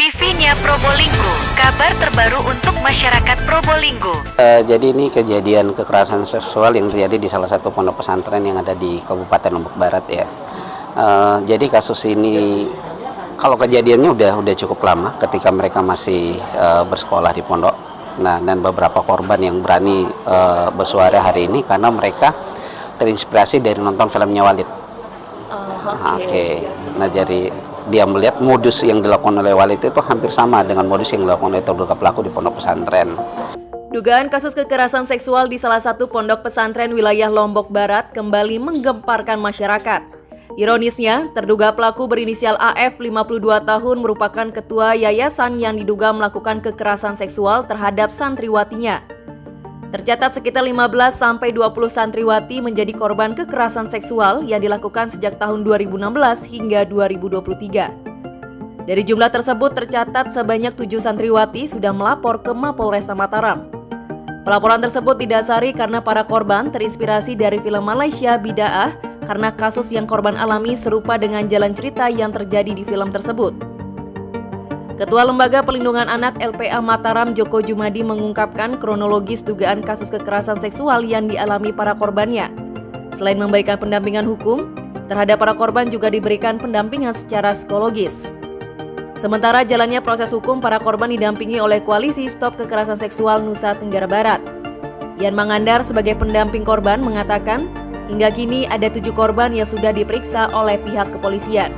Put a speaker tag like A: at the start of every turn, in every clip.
A: TV-nya Probolinggo, kabar terbaru untuk masyarakat Probolinggo.
B: Jadi ini kejadian kekerasan seksual yang terjadi di salah satu pondok pesantren yang ada di Kabupaten Lombok Barat ya. Jadi kasus ini kalau kejadiannya udah cukup lama ketika mereka masih bersekolah di pondok. Nah, dan beberapa korban yang berani bersuara hari ini karena mereka terinspirasi dari nonton filmnya Walid. Oke. Nah, jadi dia melihat modus yang dilakukan oleh Walid itu hampir sama dengan modus yang dilakukan oleh terduga pelaku di pondok pesantren.
C: Dugaan kasus kekerasan seksual di salah satu pondok pesantren wilayah Lombok Barat kembali menggemparkan masyarakat. Ironisnya, terduga pelaku berinisial AF 52 tahun merupakan ketua yayasan yang diduga melakukan kekerasan seksual terhadap santriwatinya. Tercatat sekitar 15-20 santriwati menjadi korban kekerasan seksual yang dilakukan sejak tahun 2016 hingga 2023. Dari jumlah tersebut tercatat sebanyak 7 santriwati sudah melapor ke Mapolresta Mataram. Pelaporan tersebut didasari karena para korban terinspirasi dari film Malaysia Bida'ah karena kasus yang korban alami serupa dengan jalan cerita yang terjadi di film tersebut. Ketua Lembaga Pelindungan Anak LPA Mataram Joko Jumadi mengungkapkan kronologis dugaan kasus kekerasan seksual yang dialami para korbannya. Selain memberikan pendampingan hukum, terhadap para korban juga diberikan pendampingan secara psikologis. Sementara jalannya proses hukum, para korban didampingi oleh Koalisi Stop Kekerasan Seksual Nusa Tenggara Barat. Yan Mangandar sebagai pendamping korban mengatakan, hingga kini ada 7 korban yang sudah diperiksa oleh pihak kepolisian.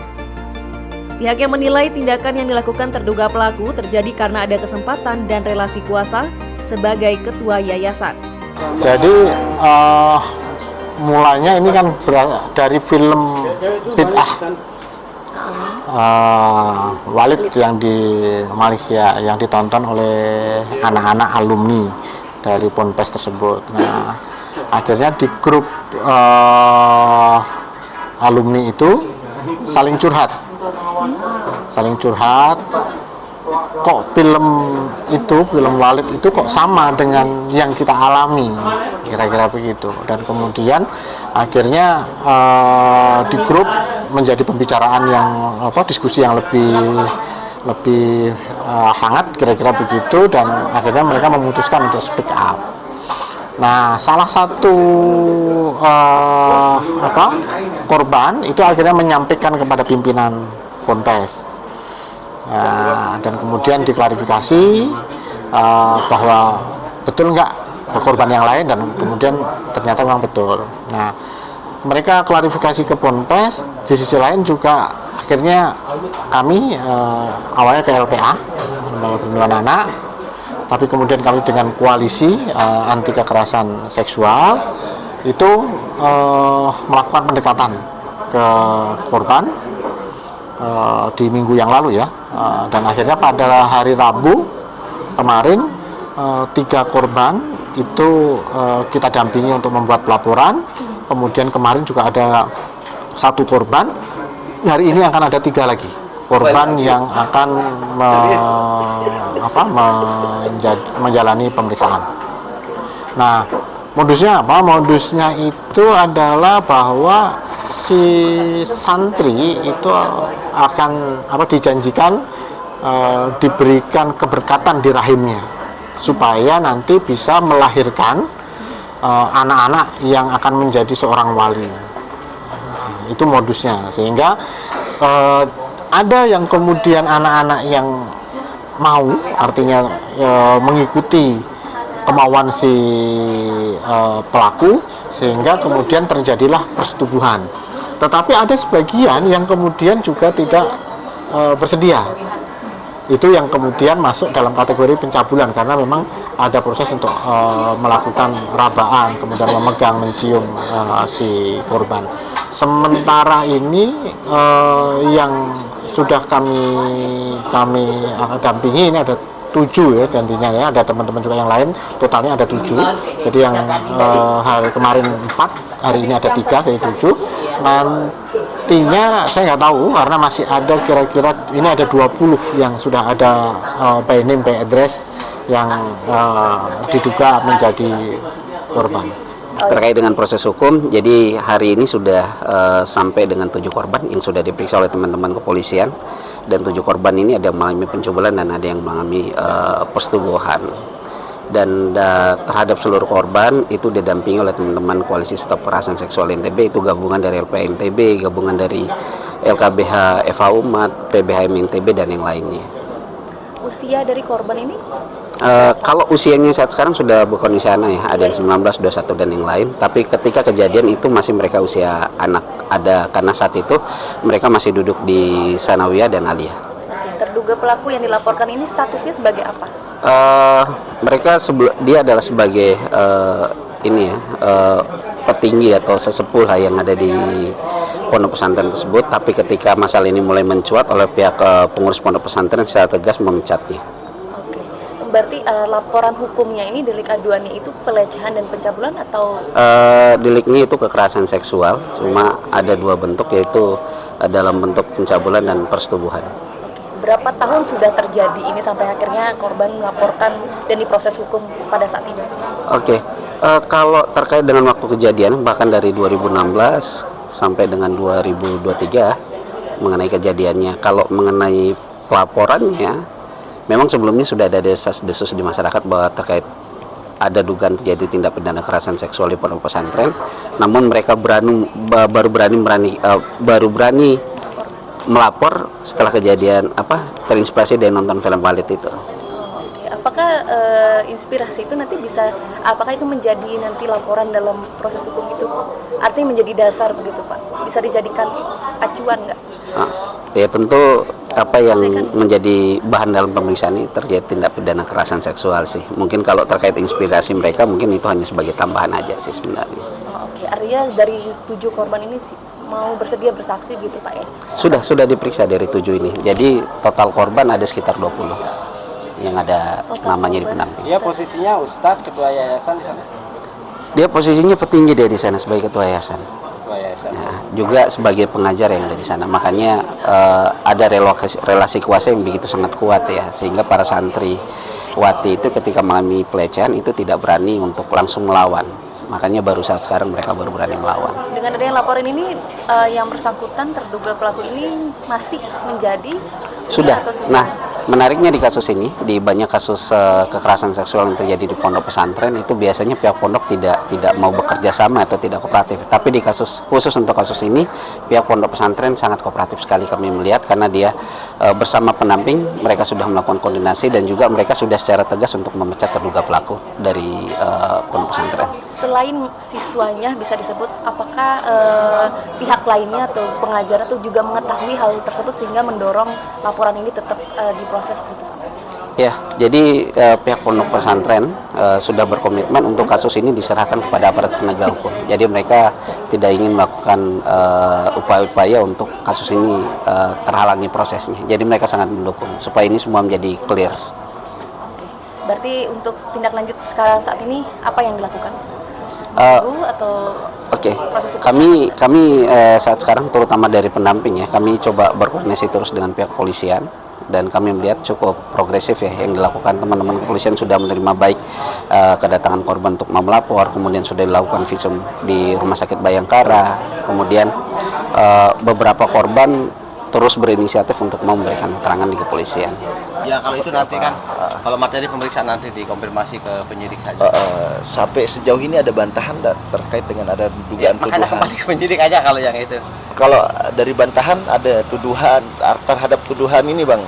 C: Pihak yang menilai tindakan yang dilakukan terduga pelaku terjadi karena ada kesempatan dan relasi kuasa sebagai ketua yayasan.
D: Jadi mulanya ini kan dari film Bid'ah Walid yang di Malaysia yang ditonton oleh anak-anak alumni dari Ponpes tersebut. Nah, akhirnya di grup alumni itu saling curhat, kok film Walid itu kok sama dengan yang kita alami, kira-kira begitu. Dan kemudian akhirnya di grup menjadi pembicaraan yang diskusi yang lebih hangat, kira-kira begitu, dan akhirnya mereka memutuskan untuk speak up. Nah, salah satu korban itu akhirnya menyampaikan kepada pimpinan Ponpes, dan kemudian diklarifikasi bahwa betul nggak korban yang lain, dan kemudian ternyata memang betul. Nah, mereka klarifikasi ke Ponpes. Di sisi lain juga akhirnya kami awalnya ke LPA Lembaga Perlindungan Anak, tapi kemudian kami dengan koalisi anti kekerasan seksual itu melakukan pendekatan ke korban di minggu yang lalu ya, dan akhirnya pada hari Rabu kemarin 3 korban itu kita dampingi untuk membuat pelaporan. Kemudian kemarin juga ada 1 korban. Hari ini akan ada 3 lagi korban yang akan menjalani pemeriksaan. Nah, modusnya apa? Modusnya itu adalah bahwa si santri itu akan dijanjikan diberikan keberkatan di rahimnya supaya nanti bisa melahirkan anak-anak yang akan menjadi seorang wali. Itu modusnya, sehingga ada yang kemudian anak-anak yang mau, artinya mengikuti kemauan si pelaku, sehingga kemudian terjadilah persetubuhan. Tetapi ada sebagian yang kemudian juga tidak bersedia. Itu yang kemudian masuk dalam kategori pencabulan, karena memang ada proses untuk melakukan rabaan, kemudian memegang, mencium si korban. Sementara ini yang sudah kami dampingi ini ada 7 ya, gantinya ya, ada teman-teman juga yang lain, totalnya ada 7. Jadi yang hari kemarin 4, hari ini ada 3, jadi 7. Nantinya saya nggak tahu, karena masih ada kira-kira ini ada 20 yang sudah ada by name, by address yang diduga menjadi korban.
B: Terkait dengan proses hukum, jadi hari ini sudah sampai dengan 7 korban yang sudah diperiksa oleh teman-teman kepolisian. Dan 7 korban ini ada yang mengalami pencabulan dan ada yang mengalami persetubuhan. Dan terhadap seluruh korban itu didampingi oleh teman-teman Koalisi Stop Kekerasan Seksual NTB, itu gabungan dari LPA NTB, gabungan dari LKBH FH Umat, PBHM NTB dan yang lainnya.
E: Usia dari korban ini?
B: Kalau usianya saat sekarang sudah bukan usia anak ya, ada yang 19, 21 dan yang lain. Tapi ketika kejadian itu masih mereka usia anak, karena saat itu mereka masih duduk di Sanawiyah dan Aliyah.
E: Oke, terduga pelaku yang dilaporkan ini statusnya sebagai apa?
B: Dia adalah sebagai petinggi atau sesepuh lah yang ada di pondok pesantren tersebut. Tapi ketika masalah ini mulai mencuat oleh pihak pengurus pondok pesantren secara tegas memecatnya.
E: Oke, berarti laporan hukumnya ini delik aduannya itu pelecehan dan pencabulan atau?
B: Deliknya itu kekerasan seksual, cuma ada 2 bentuk, yaitu dalam bentuk pencabulan dan persetubuhan.
E: Berapa tahun sudah terjadi ini sampai akhirnya korban melaporkan dan diproses hukum pada saat ini?
B: Oke, kalau terkait dengan waktu kejadian, bahkan dari 2016 sampai dengan 2023 mengenai kejadiannya. Kalau mengenai pelaporannya, memang sebelumnya sudah ada desas-desus di masyarakat bahwa terkait ada dugaan terjadi tindak pidana kekerasan seksual di pondok pesantren. Namun mereka baru berani melapor setelah kejadian terinspirasi dari nonton film Walid itu.
E: Oke. Apakah inspirasi itu nanti apakah itu menjadi nanti laporan dalam proses hukum itu? Artinya menjadi dasar begitu Pak? Bisa dijadikan acuan nggak?
B: Ya tentu apa yang menjadi bahan dalam pemeriksaan ini terjadi tindak pidana kekerasan seksual sih. Mungkin kalau terkait inspirasi mereka mungkin itu hanya sebagai tambahan aja sih sebenarnya.
E: Oke, artinya dari 7 korban ini mau bersedia bersaksi gitu Pak ya?
B: Sudah diperiksa dari 7 ini. Jadi total korban ada sekitar 20 yang ada namanya di pendamping.
F: Dia posisinya Ustadz ketua yayasan di sana.
B: Dia posisinya petinggi dia di sana sebagai ketua yayasan.
F: Ketua yayasan.
B: Nah, juga sebagai pengajar yang ada di sana. Makanya ada relasi kuasa yang begitu sangat kuat ya, sehingga para santri wati itu ketika mengalami pelecehan itu tidak berani untuk langsung melawan. Makanya baru saat sekarang mereka baru berani melawan.
E: Dengan adanya laporan ini, yang bersangkutan terduga pelaku ini masih menjadi
B: sudah. Nah, menariknya di kasus ini, di banyak kasus kekerasan seksual yang terjadi di pondok pesantren itu biasanya pihak pondok tidak mau bekerja sama atau tidak kooperatif. Tapi di khusus untuk kasus ini, pihak pondok pesantren sangat kooperatif sekali kami melihat, karena dia bersama pendamping mereka sudah melakukan koordinasi dan juga mereka sudah secara tegas untuk memecat terduga pelaku dari pondok pesantren.
E: Selain siswanya bisa disebut, apakah pihak lainnya atau pengajar atau juga mengetahui hal tersebut sehingga mendorong laporan ini tetap diproses gitu?
B: Ya, jadi pihak pondok pesantren sudah berkomitmen untuk kasus ini diserahkan kepada aparat penegak hukum. Jadi mereka tidak ingin melakukan upaya-upaya untuk kasus ini terhalangi prosesnya. Jadi mereka sangat mendukung supaya ini semua menjadi clear.
E: Oke. Berarti untuk tindak lanjut sekarang saat ini apa yang dilakukan?
B: Oke. Kami saat sekarang terutama dari pendamping ya, kami coba berkoordinasi terus dengan pihak kepolisian dan kami melihat cukup progresif ya yang dilakukan. Teman-teman kepolisian sudah menerima baik kedatangan korban untuk melapor, kemudian sudah dilakukan visum di Rumah Sakit Bayangkara, kemudian beberapa korban terus berinisiatif untuk mau memberikan keterangan di kepolisian.
F: Ya kalau itu nanti kan, kalau materi pemeriksaan nanti dikonfirmasi ke penyidik saja.
G: Sampai sejauh ini ada bantahan terkait dengan ada dugaan
F: makanya
G: tuduhan.
F: kembali ke penyidik aja kalau yang itu.
G: Kalau dari bantahan ada tuduhan terhadap tuduhan ini Bang.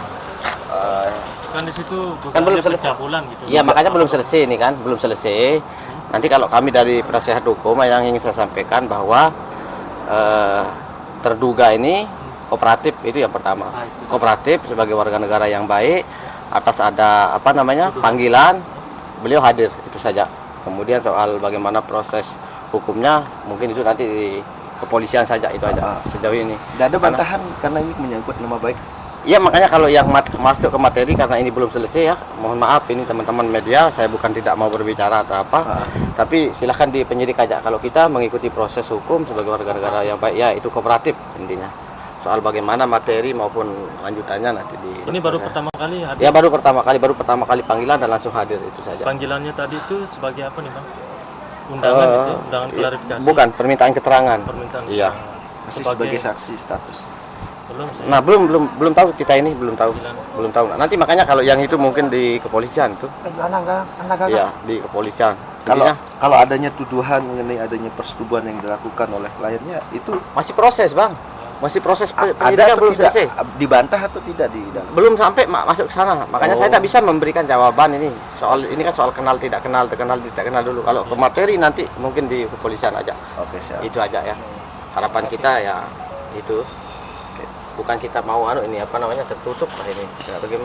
H: Kan di situ
F: Kan belum selesai.
H: pencabulan gitu.
F: Iya makanya belum selesai ini kan, belum selesai. Nanti kalau kami dari penasehat hukum yang ingin saya sampaikan bahwa terduga ini kooperatif, itu yang pertama. Kooperatif sebagai warga negara yang baik, atas ada panggilan beliau hadir, itu saja. Kemudian soal bagaimana proses hukumnya mungkin itu nanti di kepolisian saja, itu aja sejauh ini.
G: Tidak ada bantahan karena ini menyangkut nama baik.
F: Iya makanya kalau yang masuk ke materi karena ini belum selesai ya, mohon maaf ini teman-teman media, saya bukan tidak mau berbicara atau apa, tapi silahkan di penyidik aja. Kalau kita mengikuti proses hukum sebagai warga negara yang baik, ya itu kooperatif intinya. Soal bagaimana materi maupun lanjutannya nanti di.
H: Ini baru pertama kali hadir?
F: Ya baru pertama kali panggilan dan langsung hadir, itu saja.
H: Panggilannya tadi itu sebagai apa nih Bang? Undangan itu, undangan klarifikasi?
F: Bukan, permintaan keterangan.
H: Permintaan
F: iya.
G: Masih sebagai saksi status.
H: Belum sih.
F: Nah, belum tahu kita ini belum tahu. Belum tahu. Nanti makanya kalau yang itu mungkin di kepolisian tuh. Iya, di kepolisian.
G: Kalau
F: Intinya,
G: kalau adanya tuduhan mengenai adanya persetubuhan yang dilakukan oleh kliennya itu
F: masih proses, Bang. Masih proses
G: ada
F: penyidikan
G: atau
F: belum
G: tidak?
F: selesai.
G: Dibantah atau tidak di dalam?
F: Belum sampai masuk ke sana. Makanya
G: Oh.
F: saya tak bisa memberikan jawaban ini. Soal ini kan soal kenal tidak kenal, terkenal tidak kenal dulu. Kalau ke materi nanti mungkin di kepolisian aja.
G: Oke, siap.
F: Itu aja ya. Harapan kita ya itu. Bukan kita mau ini apa namanya tertutup lah ini. Bagaimana